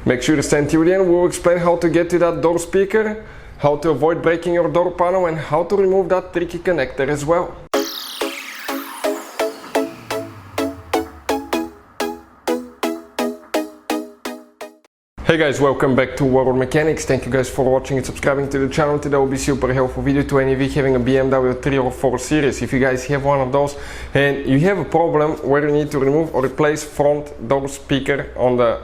Make sure to stay until the end. We'll explain how to get to that door speaker, how to avoid breaking your door panel, and how to remove that tricky connector as well. Hey guys, welcome back to World Mechanics. Thank you guys for watching and subscribing to the channel. Today will be super helpful video to any of you having a BMW 3 or 4 series. If you guys have one of those and you have a problem where you need to remove or replace front door speaker on the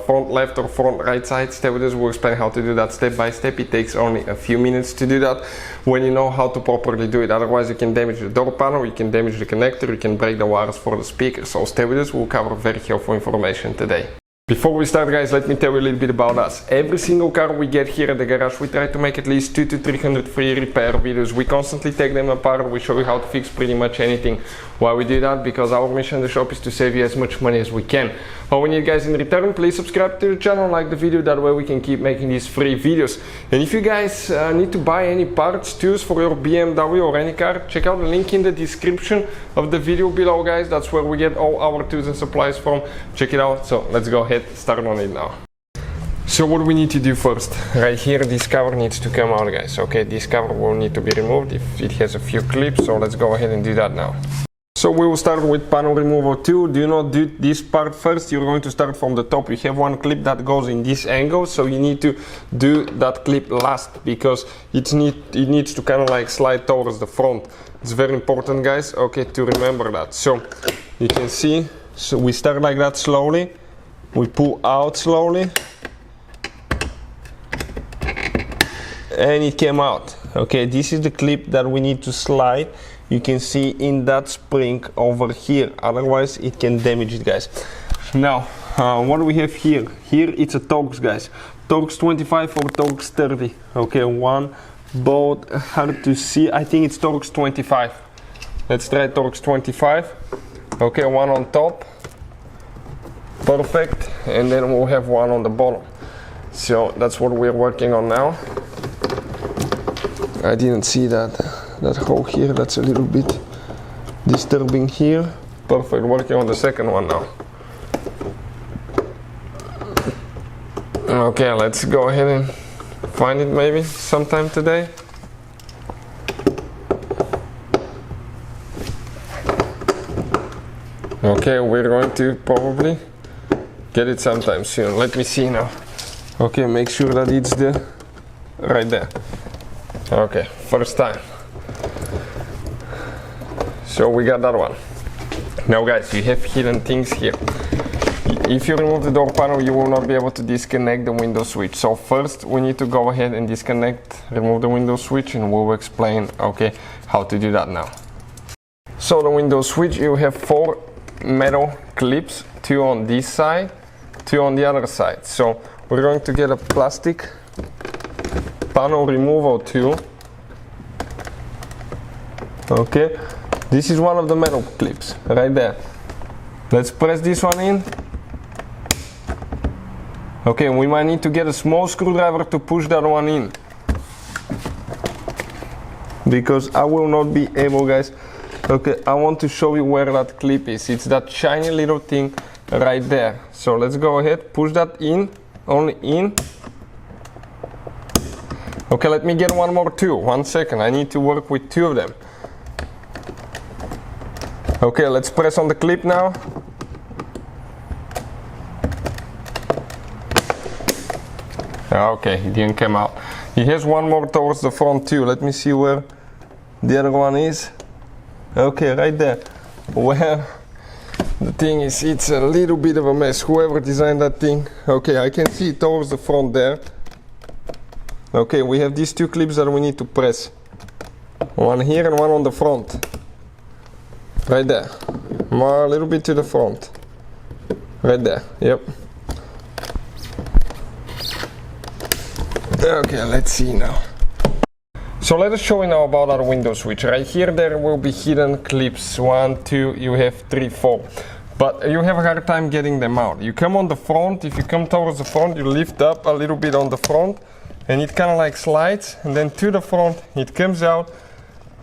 front left or front right side, stay with us. We'll explain how to do that step by step. It takes only a few minutes to do that when you know how to properly do it. Otherwise you can damage the door panel, you can damage the connector, you can break the wires for the speaker. So stay with us, we'll cover very helpful information today. Before we start guys, let me tell you a little bit about us. Every single car we get here at the garage, we try to make at least 200 to 300 free repair videos. We constantly take them apart, we show you how to fix pretty much anything. Why we do that? Because our mission in the shop is to save you as much money as we can. All we need guys in return, please subscribe to the channel, like the video, that way we can keep making these free videos. And if you guys need to buy any parts, tools for your BMW or any car, check out the link in the description of the video below guys. That's where we get all our tools and supplies from. Check it out. So let's go ahead, start on it now. So what we need to do first, right here this cover needs to come out guys. Okay, this cover will need to be removed if it has a few clips, so let's go ahead and do that now. So we will start with panel removal 2. Do not do this part first, you're going to start from the top. You have one clip that goes in this angle, so you need to do that clip last because it needs to kind of like slide towards the front. It's very important guys, okay, to remember that. So you can see, so we start like that slowly, we pull out slowly, and it came out. Okay, this is the clip that we need to slide. You can see in that spring over here, otherwise it can damage it guys. Now what do we have here? Here it's a Torx guys, Torx 25 or Torx 30. Okay, one both hard to see. I think it's Torx 25. Let's try Torx 25. Okay, one on top, perfect, and then we'll have one on the bottom. So that's what we're working on now. I didn't see that hole here, that's a little bit disturbing here. Perfect, working on the second one now. Okay, let's go ahead and find it maybe sometime today. Okay, we're going to probably get it sometime soon. Let me see now. Okay, make sure that it's right there. Okay, first time. So we got that one. Now guys, you have hidden things here. If you remove the door panel, you will not be able to disconnect the window switch. So first we need to go ahead and remove the window switch, and we'll explain okay how to do that now. So the window switch, you have 4 metal clips, 2 on this side, 2 on the other side. So we're going to get a plastic panel removal tool. Okay, this is one of the metal clips right there. Let's press this one in. Okay, we might need to get a small screwdriver to push that one in, because I will not be able guys. Okay, I want to show you where that clip is. It's that shiny little thing right there. So let's go ahead, push that in, only in. Okay, let me get one more tool. 1 second, I need to work with 2 of them. Okay, let's press on the clip now. Okay, it didn't come out. He has one more towards the front too. Let me see where the other one is. Okay, right there. Where the thing is, it's a little bit of a mess. Whoever designed that thing. Okay, I can see it towards the front there. Okay, we have these 2 clips that we need to press. One here and one on the front. Right there. More a little bit to the front. Right there. Yep. Okay, let's see now. So let us show you now about our window switch. Right here there will be hidden clips. 1, 2, you have 3, 4. But you have a hard time getting them out. You come on the front, if you come towards the front, you lift up a little bit on the front, and it kind of like slides, and then to the front it comes out.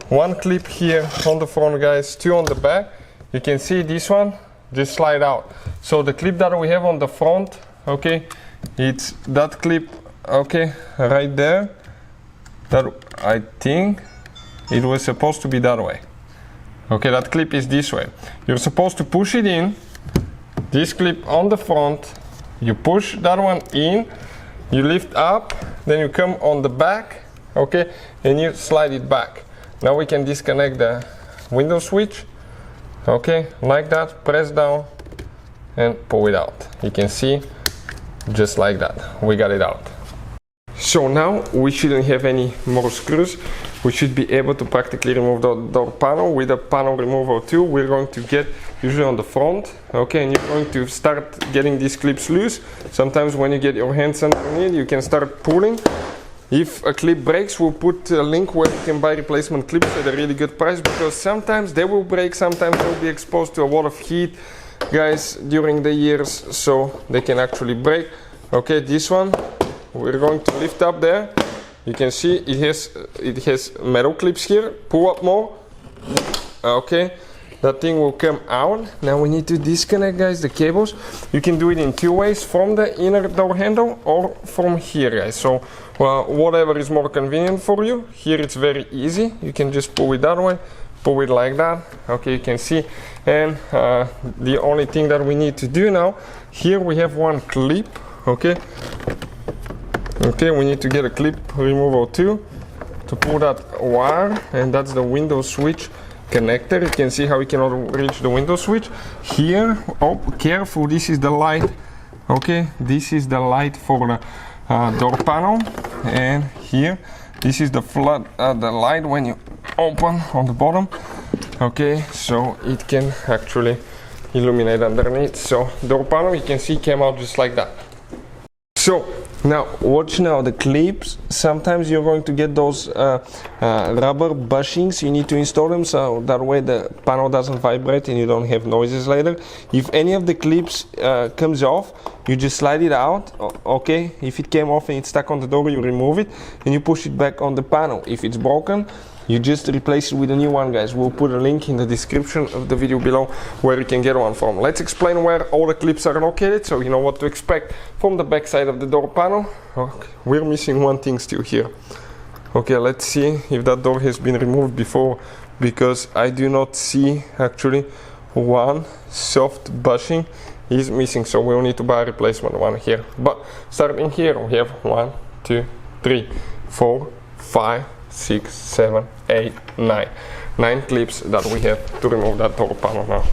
1 clip here on the front guys, 2 on the back. You can see this one just slide out. So the clip that we have on the front okay, it's that clip, okay, right there. That, I think it was supposed to be that way. Okay, that clip is this way. You're supposed to push it in, this clip on the front, you push that one in, you lift up, then you come on the back, okay, and you slide it back. Now we can disconnect the window switch, okay, like that, press down and pull it out. You can see, just like that, we got it out. So now we shouldn't have any more screws. We should be able to practically remove the door panel with a panel removal tool. We're going to get usually on the front, okay, and you're going to start getting these clips loose. Sometimes when you get your hands underneath, you can start pulling. If a clip breaks, we'll put a link where you can buy replacement clips at a really good price, because sometimes they will break, sometimes they'll be exposed to a lot of heat, guys, during the years, so they can actually break. Okay, this one, we're going to lift up there. You can see it has metal clips here. Pull up more. Okay, that thing will come out. Now we need to disconnect, guys, the cables. You can do it in two ways, from the inner door handle or from here, guys. So whatever is more convenient for you. Here it's very easy. You can just pull it that way, pull it like that. Okay, you can see. And the only thing that we need to do now, here we have one clip. Okay, we need to get a clip removal tool to pull that wire, and that's the window switch connector. You can see how we cannot reach the window switch. Here, oh, careful, this is the light. Okay, this is the light for the door panel, and here, this is the flood, the light when you open on the bottom. Okay, so it can actually illuminate underneath. So door panel, you can see, came out just like that. So now watch now the clips. Sometimes you're going to get those rubber bushings. You need to install them so that way the panel doesn't vibrate and you don't have noises later. If any of the clips comes off, you just slide it out. Okay, if it came off and it's stuck on the door, you remove it and you push it back on the panel. If it's broken, you just replace it with a new one, guys. We'll put a link in the description of the video below where you can get one from. Let's explain where all the clips are located so you know what to expect from the back side of the door panel. Okay, we're missing one thing still here. Okay, let's see if that door has been removed before, because I do not see actually one soft bushing is missing, so we'll need to buy a replacement one here. But starting here, we have 1, 2, 3, 4, 5, 6, 7, 8, 9 clips that we have to remove that door panel now.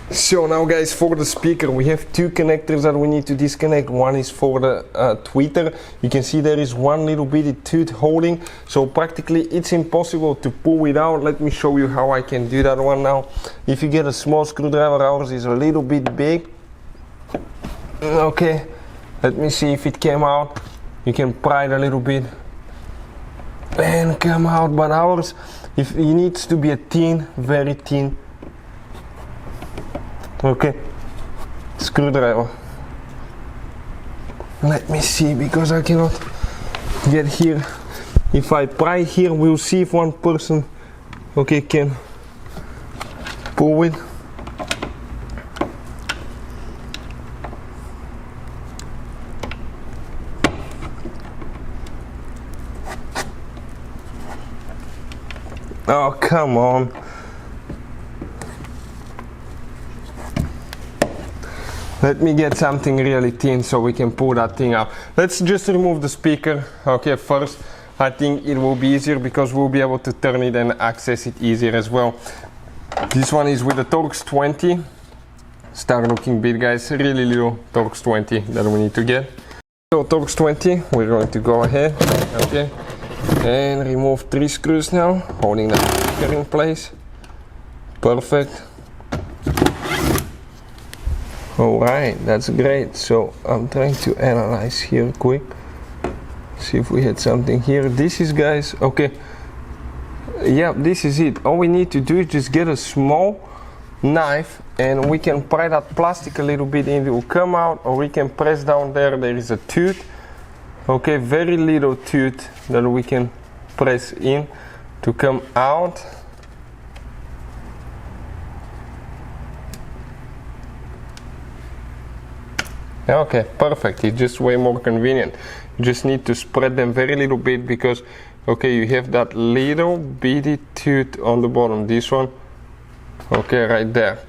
So now, guys, for the speaker we have two connectors that we need to disconnect. One is for the tweeter. You can see there is one little bitty tooth holding, so practically it's impossible to pull it out. Let me show you how I can do that one now. If you get a small screwdriver, ours is a little bit big. Okay, let me see if it came out. You can pry it a little bit and come out, but ours, if it needs to be a thin, very thin, okay, screwdriver. Let me see, because I cannot get here. If I pry here, we'll see if one person, okay, can pull it. Oh, come on. Let me get something really thin so we can pull that thing out. Let's just remove the speaker, okay, first. I think it will be easier because we'll be able to turn it and access it easier as well. This one is with the Torx 20. Start looking big, guys. Really little Torx 20 that we need to get. So Torx 20, we're going to go ahead, okay, and remove 3 screws now, holding the speaker in place. Perfect. Alright, that's great. So I'm trying to analyze here quick, see if we had something here. This is, guys, okay, yeah, this is it. All we need to do is just get a small knife and we can pry that plastic a little bit and it will come out, or we can press down there. There is a tooth, okay, very little tooth that we can press in to come out. Okay, perfect. It's just way more convenient. You just need to spread them very little bit because, okay, you have that little bitty tooth on the bottom, this one, okay, right there.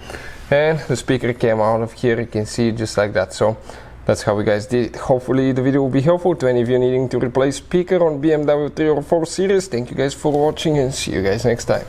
And the speaker came out of here, you can see it just like that. So that's how we guys did it. Hopefully the video will be helpful to any of you needing to replace speaker on BMW 3 or 4 series. Thank you guys for watching and see you guys next time.